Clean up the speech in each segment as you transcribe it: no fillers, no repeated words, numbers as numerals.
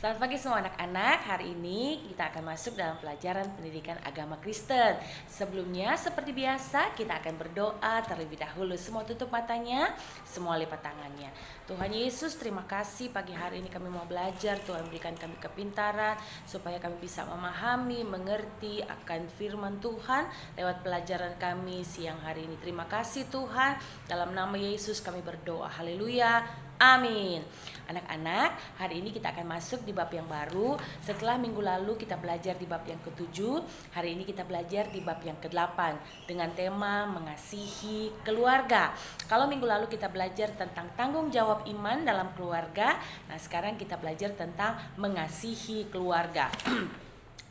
Selamat pagi semua anak-anak. Hari ini kita akan masuk dalam pelajaran pendidikan agama Kristen. Sebelumnya seperti biasa kita akan berdoa terlebih dahulu. Semua tutup matanya, semua lipat tangannya. Tuhan Yesus, terima kasih pagi hari ini kami mau belajar. Tuhan berikan kami kepintaran supaya kami bisa memahami, mengerti akan firman Tuhan lewat pelajaran kami siang hari ini. Terima kasih Tuhan. Dalam nama Yesus kami berdoa. Haleluya. Amin. Anak-anak, hari ini kita akan masuk di bab yang baru. Setelah minggu lalu kita belajar di bab yang ke-7, hari ini kita belajar di bab yang ke-8 dengan tema mengasihi keluarga. Kalau minggu lalu kita belajar tentang tanggung jawab iman dalam keluarga, nah sekarang kita belajar tentang mengasihi keluarga.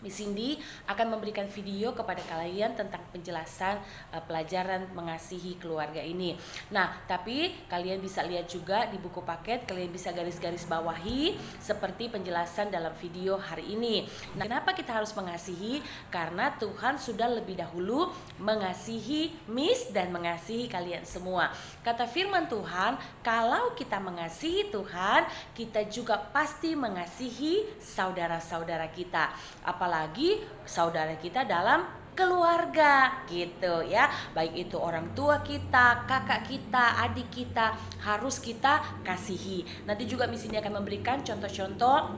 Miss Cindy akan memberikan video kepada kalian tentang penjelasan pelajaran mengasihi keluarga ini. Nah, tapi kalian bisa lihat juga di buku paket, kalian bisa garis-garis bawahi seperti penjelasan dalam video hari ini. Nah, kenapa kita harus mengasihi? Karena Tuhan sudah lebih dahulu mengasihi Miss dan mengasihi kalian semua. Kata firman Tuhan, kalau kita mengasihi Tuhan, kita juga pasti mengasihi saudara-saudara kita. Apalagi saudara kita dalam keluarga gitu ya. Baik itu orang tua kita, kakak kita, adik kita, harus kita kasihi. Nanti juga Miss ini akan memberikan contoh-contoh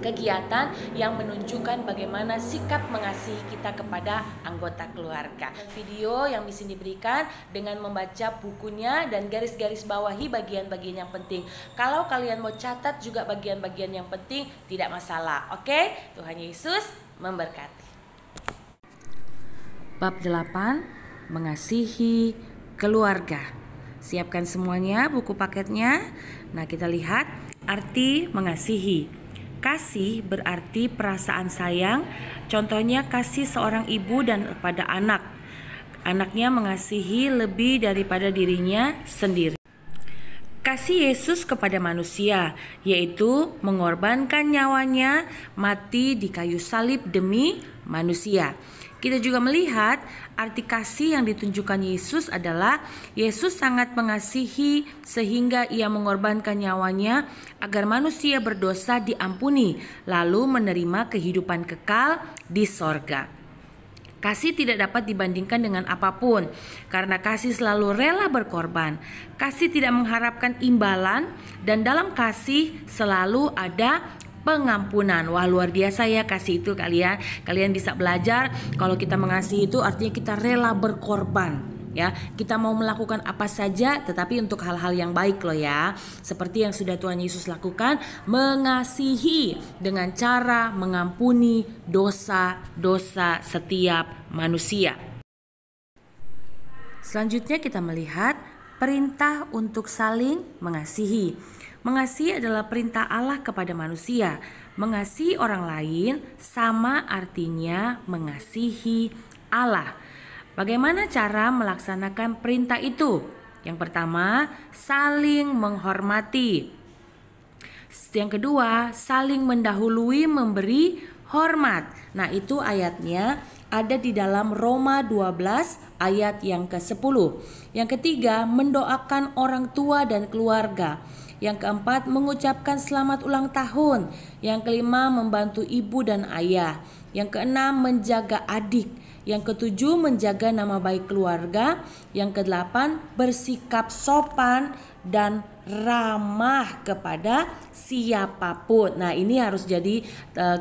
kegiatan yang menunjukkan bagaimana sikap mengasihi kita kepada anggota keluarga. Video yang Miss diberikan dengan membaca bukunya dan garis-garis bawahi bagian-bagian yang penting. Kalau kalian mau catat juga bagian-bagian yang penting, tidak masalah. Oke? Tuhan Yesus memberkati. Bab 8, mengasihi keluarga. Siapkan semuanya buku paketnya. Nah, kita lihat arti mengasihi. Kasih berarti perasaan sayang. Contohnya kasih seorang ibu dan pada anak. Anaknya mengasihi lebih daripada dirinya sendiri. Kasih Yesus kepada manusia, yaitu mengorbankan nyawanya mati di kayu salib demi manusia. Kita juga melihat arti kasih yang ditunjukkan Yesus adalah Yesus sangat mengasihi sehingga ia mengorbankan nyawanya agar manusia berdosa diampuni lalu menerima kehidupan kekal di sorga. Kasih tidak dapat dibandingkan dengan apapun karena kasih selalu rela berkorban. Kasih tidak mengharapkan imbalan dan dalam kasih selalu ada pengampunan. Wah, luar biasa ya kasih itu kalian. Kalian bisa belajar kalau kita mengasihi itu artinya kita rela berkorban. Ya, kita mau melakukan apa saja tetapi untuk hal-hal yang baik loh ya. Seperti yang sudah Tuhan Yesus lakukan, mengasihi dengan cara mengampuni dosa-dosa setiap manusia. Selanjutnya kita melihat perintah untuk saling mengasihi. Mengasihi adalah perintah Allah kepada manusia. Mengasihi orang lain sama artinya mengasihi Allah. Bagaimana cara melaksanakan perintah itu? Yang pertama, saling menghormati. Yang kedua, saling mendahului memberi hormat. Nah, itu ayatnya ada di dalam Roma 12 ayat yang ke-10. Yang ketiga, mendoakan orang tua dan keluarga. Yang keempat, mengucapkan selamat ulang tahun. Yang kelima, membantu ibu dan ayah. Yang keenam, menjaga adik. Yang ketujuh, menjaga nama baik keluarga. Yang kedelapan, bersikap sopan dan ramah kepada siapapun. Nah, ini harus jadi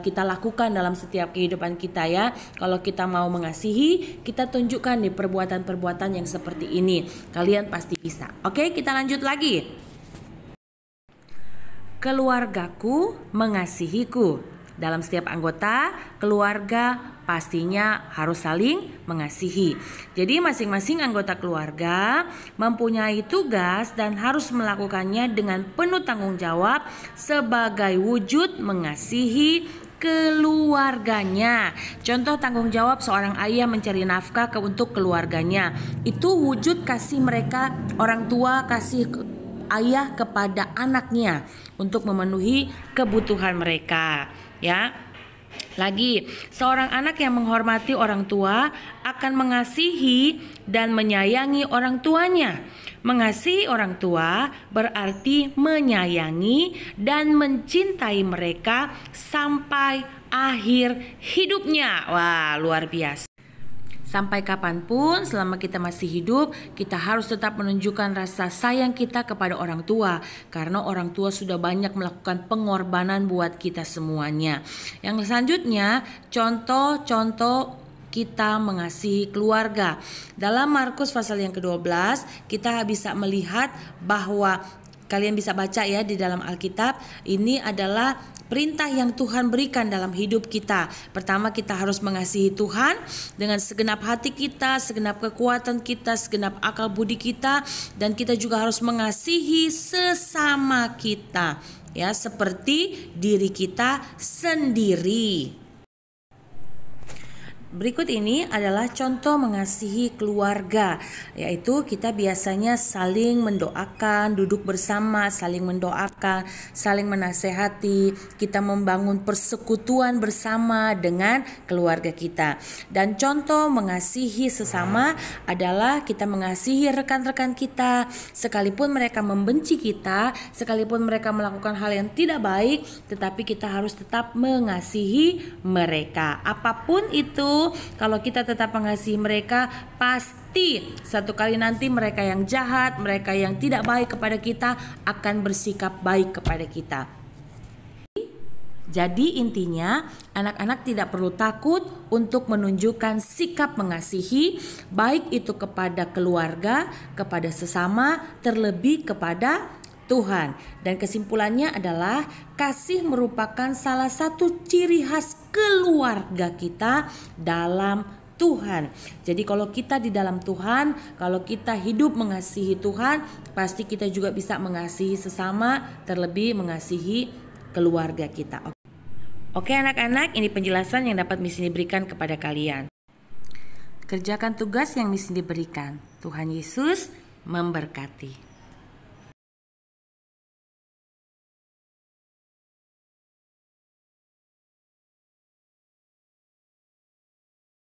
kita lakukan dalam setiap kehidupan kita ya. Kalau kita mau mengasihi, kita tunjukkan nih perbuatan-perbuatan yang seperti ini. Kalian pasti bisa. Oke, kita lanjut lagi. Keluargaku mengasihiku. Dalam setiap anggota keluarga pastinya harus saling mengasihi. Jadi masing-masing anggota keluarga mempunyai tugas dan harus melakukannya dengan penuh tanggung jawab sebagai wujud mengasihi keluarganya. Contoh tanggung jawab seorang ayah mencari nafkah untuk keluarganya. Itu wujud kasih mereka, orang tua kasih ayah kepada anaknya untuk memenuhi kebutuhan mereka. Ya, Lagi, seorang anak yang menghormati orang tua akan mengasihi dan menyayangi orang tuanya. Mengasihi orang tua berarti menyayangi dan mencintai mereka sampai akhir hidupnya. Wah, luar biasa. Sampai kapanpun selama kita masih hidup, kita harus tetap menunjukkan rasa sayang kita kepada orang tua, karena orang tua sudah banyak melakukan pengorbanan buat kita semuanya. Yang selanjutnya, contoh-contoh kita mengasihi keluarga. Dalam Markus pasal yang ke-12, kita bisa melihat bahwa kalian bisa baca ya di dalam Alkitab, ini adalah perintah yang Tuhan berikan dalam hidup kita. Pertama, kita harus mengasihi Tuhan dengan segenap hati kita, segenap kekuatan kita, segenap akal budi kita, dan kita juga harus mengasihi sesama kita, ya, seperti diri kita sendiri. Berikut ini adalah contoh mengasihi keluarga, yaitu kita biasanya saling mendoakan, duduk bersama, saling mendoakan, saling menasehati, kita membangun persekutuan bersama dengan keluarga kita. Dan contoh mengasihi sesama adalah kita mengasihi rekan-rekan kita, sekalipun mereka membenci kita, sekalipun mereka melakukan hal yang tidak baik, tetapi kita harus tetap mengasihi mereka. Apapun itu, kalau kita tetap mengasihi mereka, pasti satu kali nanti mereka yang jahat, mereka yang tidak baik kepada kita akan bersikap baik kepada kita. Jadi intinya, anak-anak tidak perlu takut untuk menunjukkan sikap mengasihi, baik itu kepada keluarga, kepada sesama, terlebih kepada Tuhan. Dan kesimpulannya adalah kasih merupakan salah satu ciri khas keluarga kita dalam Tuhan. Jadi kalau kita di dalam Tuhan, kalau kita hidup mengasihi Tuhan, pasti kita juga bisa mengasihi sesama, terlebih mengasihi keluarga kita. Oke anak-anak, ini penjelasan yang dapat Miss Cindy berikan kepada kalian. Kerjakan tugas yang Miss Cindy berikan. Tuhan Yesus memberkati.